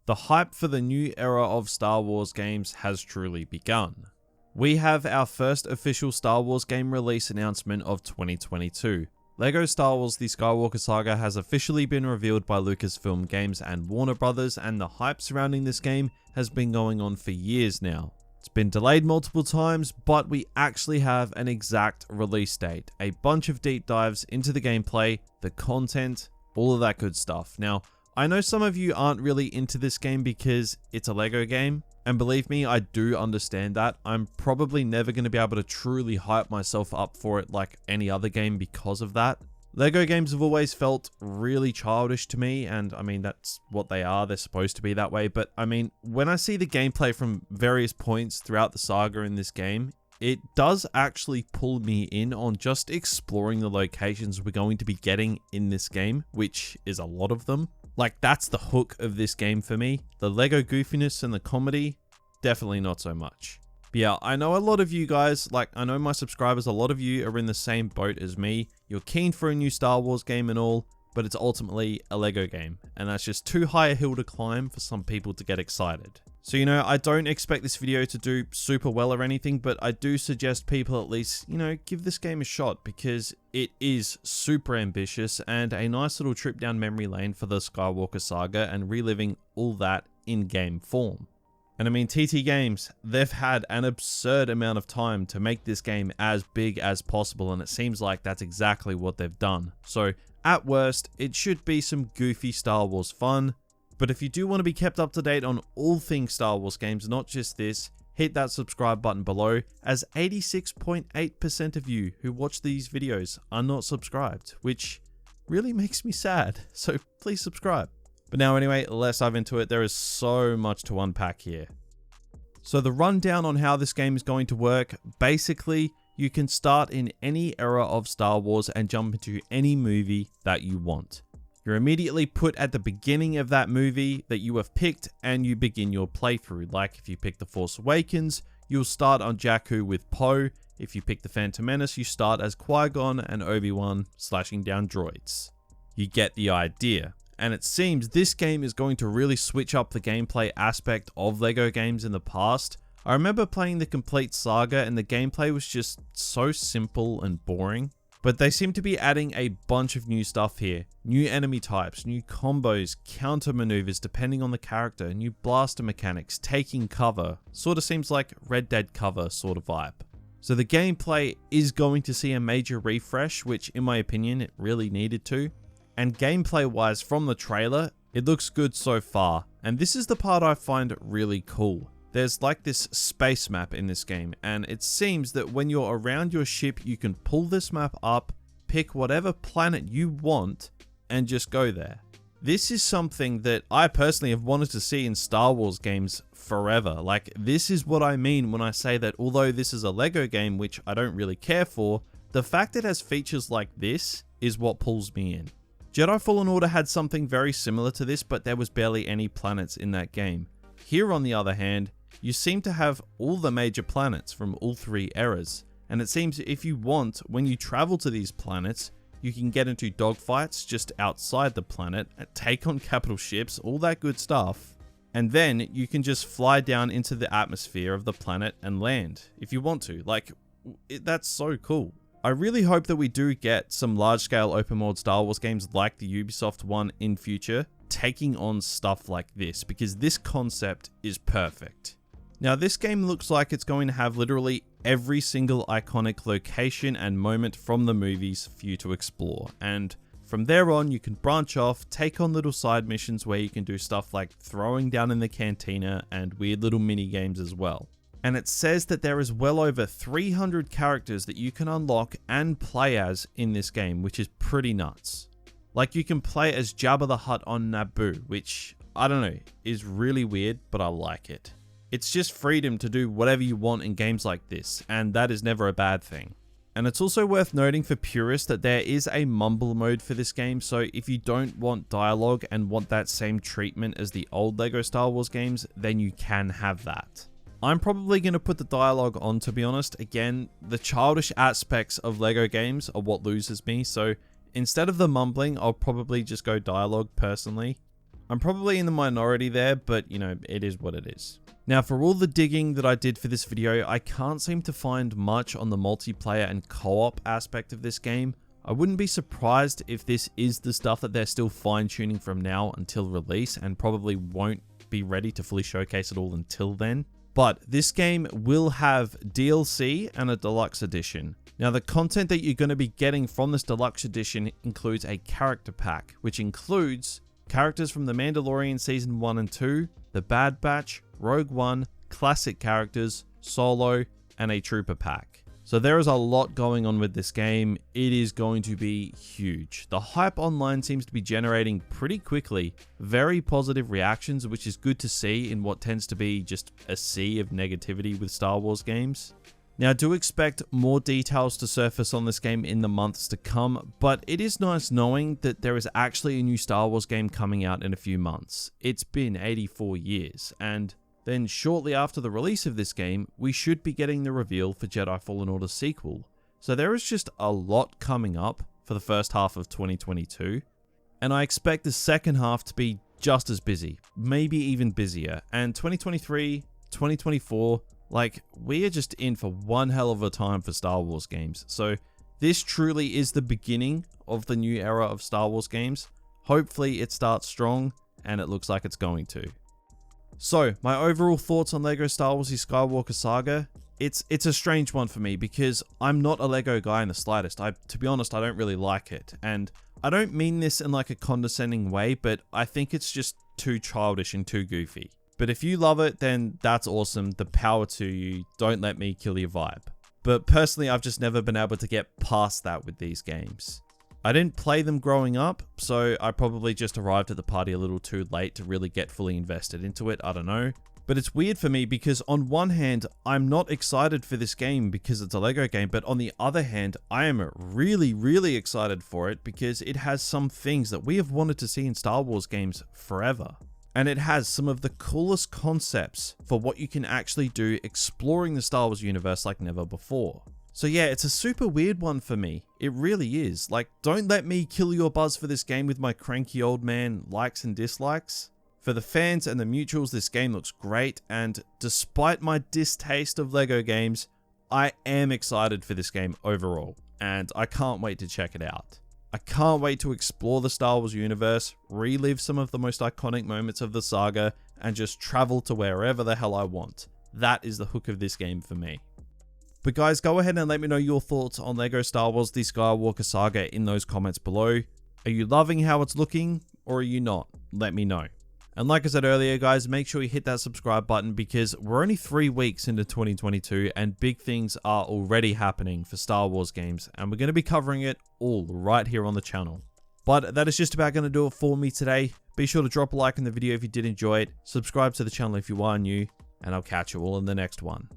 The hype for the new era of Star Wars games has truly begun. We have our first official Star Wars game release announcement of 2022. LEGO Star Wars The Skywalker Saga has officially been revealed by Lucasfilm Games and Warner Brothers, and the hype surrounding this game has been going on for years now. It's been delayed multiple times, but we actually have an exact release date, a bunch of deep dives into the gameplay, the content, all of that good stuff. Now, I know some of you aren't really into this game because it's a LEGO game, and believe me, I do understand that. I'm probably never going to be able to truly hype myself up for it like any other game because of that. LEGO games have always felt really childish to me, and I mean, that's what they are. They're supposed to be that way, but I mean, when I see the gameplay from various points throughout the saga in this game, it does actually pull me in on just exploring the locations we're going to be getting in this game, which is a lot of them. Like, that's the hook of this game for me. The LEGO goofiness and the comedy, definitely not so much. But yeah, I know a lot of you guys, I know my subscribers, a lot of you are in the same boat as me. You're keen for a new Star Wars game and all, but it's ultimately a LEGO game, and that's just too high a hill to climb for some people to get excited. So, you know, I don't expect this video to do super well or anything, but I do suggest people at least, you know, give this game a shot because it is super ambitious and a nice little trip down memory lane for the Skywalker Saga and reliving all that in game form. And I mean, TT Games, they've had an absurd amount of time to make this game as big as possible, and it seems like that's exactly what they've done. So, at worst, it should be some goofy Star Wars fun. But if you do want to be kept up to date on all things Star Wars games, not just this, hit that subscribe button below, as 86.8% of you who watch these videos are not subscribed, which really makes me sad. So please subscribe. But now anyway, let's dive into it. There is so much to unpack here. So the rundown on how this game is going to work, basically, you can start in any era of Star Wars and jump into any movie that you want. You're immediately put at the beginning of that movie that you have picked and you begin your playthrough. Like if you pick The Force Awakens, you'll start on Jakku with Poe. If you pick The Phantom Menace, you start as Qui-Gon and Obi-Wan slashing down droids. You get the idea. And it seems this game is going to really switch up the gameplay aspect of LEGO games in the past. I remember playing the complete saga and the gameplay was just so simple and boring. But they seem to be adding a bunch of new stuff here. New enemy types, new combos, counter maneuvers depending on the character, new blaster mechanics, taking cover. Sort of seems like Red Dead cover sort of vibe. So the gameplay is going to see a major refresh, which in my opinion, it really needed to. And gameplay wise from the trailer, it looks good so far. And this is the part I find really cool. There's like this space map in this game, and it seems that when you're around your ship, you can pull this map up, pick whatever planet you want, and just go there. This is something that I personally have wanted to see in Star Wars games forever. Like, this is what I mean when I say that although this is a LEGO game, which I don't really care for, the fact it has features like this is what pulls me in. Jedi Fallen Order had something very similar to this, but there was barely any planets in that game. Here, on the other hand, you seem to have all the major planets from all three eras, and it seems if you want, when you travel to these planets, you can get into dogfights just outside the planet, take on capital ships, all that good stuff, and then you can just fly down into the atmosphere of the planet and land, if you want to. Like, that's so cool. I really hope that we do get some large-scale open-world Star Wars games like the Ubisoft one in future, taking on stuff like this, because this concept is perfect. Now, this game looks like it's going to have literally every single iconic location and moment from the movies for you to explore. And from there on, you can branch off, take on little side missions where you can do stuff like throwing down in the cantina and weird little mini games as well. And it says that there is well over 300 characters that you can unlock and play as in this game, which is pretty nuts. Like, you can play as Jabba the Hutt on Naboo, which, I don't know, is really weird, but I like it. It's just freedom to do whatever you want in games like this, and that is never a bad thing. And it's also worth noting for purists that there is a mumble mode for this game, so if you don't want dialogue and want that same treatment as the old LEGO Star Wars games, then you can have that. I'm probably going to put the dialogue on, to be honest. Again, the childish aspects of LEGO games are what loses me, so instead of the mumbling, I'll probably just go dialogue personally. I'm probably in the minority there, but you know, it is what it is. Now, for all the digging that I did for this video, I can't seem to find much on the multiplayer and co-op aspect of this game. I wouldn't be surprised if this is the stuff that they're still fine-tuning from now until release, and probably won't be ready to fully showcase it all until then. But this game will have DLC and a deluxe edition. Now, the content that you're going to be getting from this deluxe edition includes a character pack, which includes characters from The Mandalorian Season 1 and 2, The Bad Batch, Rogue One, classic characters, Solo, and a Trooper pack. So there is a lot going on with this game. It is going to be huge. The hype online seems to be generating pretty quickly very positive reactions, which is good to see in what tends to be just a sea of negativity with Star Wars games. Now, do expect more details to surface on this game in the months to come, but it is nice knowing that there is actually a new Star Wars game coming out in a few months. It's been 84 years, and then shortly after the release of this game, we should be getting the reveal for Jedi Fallen Order sequel. So there is just a lot coming up for the first half of 2022, and I expect the second half to be just as busy, maybe even busier, and 2023, 2024, like, we are just in for one hell of a time for Star Wars games. So this truly is the beginning of the new era of Star Wars games. Hopefully it starts strong, and it looks like it's going to. So, my overall thoughts on LEGO Star Wars: The Skywalker Saga. It's a strange one for me because I'm not a LEGO guy in the slightest. To be honest, I don't really like it. And I don't mean this in like a condescending way, but I think it's just too childish and too goofy. But if you love it, then that's awesome. The power to you. Don't let me kill your vibe. But personally, I've just never been able to get past that with these games. I didn't play them growing up, so I probably just arrived at the party a little too late to really get fully invested into it. I don't know. But it's weird for me because on one hand, I'm not excited for this game because it's a LEGO game, but on the other hand, I am really, really excited for it because it has some things that we have wanted to see in Star Wars games forever. And it has some of the coolest concepts for what you can actually do exploring the Star Wars universe like never before. So yeah, it's a super weird one for me. It really is. Like, don't let me kill your buzz for this game with my cranky old man likes and dislikes. For the fans and the mutuals, this game looks great, and despite my distaste of LEGO games, I am excited for this game overall, and I can't wait to check it out. I can't wait to explore the Star Wars universe, relive some of the most iconic moments of the saga, and just travel to wherever the hell I want. That is the hook of this game for me. But guys, go ahead and let me know your thoughts on LEGO Star Wars: The Skywalker Saga in those comments below. Are you loving how it's looking, or are you not? Let me know. And like I said earlier, guys, make sure you hit that subscribe button because we're only 3 weeks into 2022 and big things are already happening for Star Wars games, and we're going to be covering it all right here on the channel. But that is just about going to do it for me today. Be sure to drop a like in the video if you did enjoy it, subscribe to the channel if you are new, and I'll catch you all in the next one.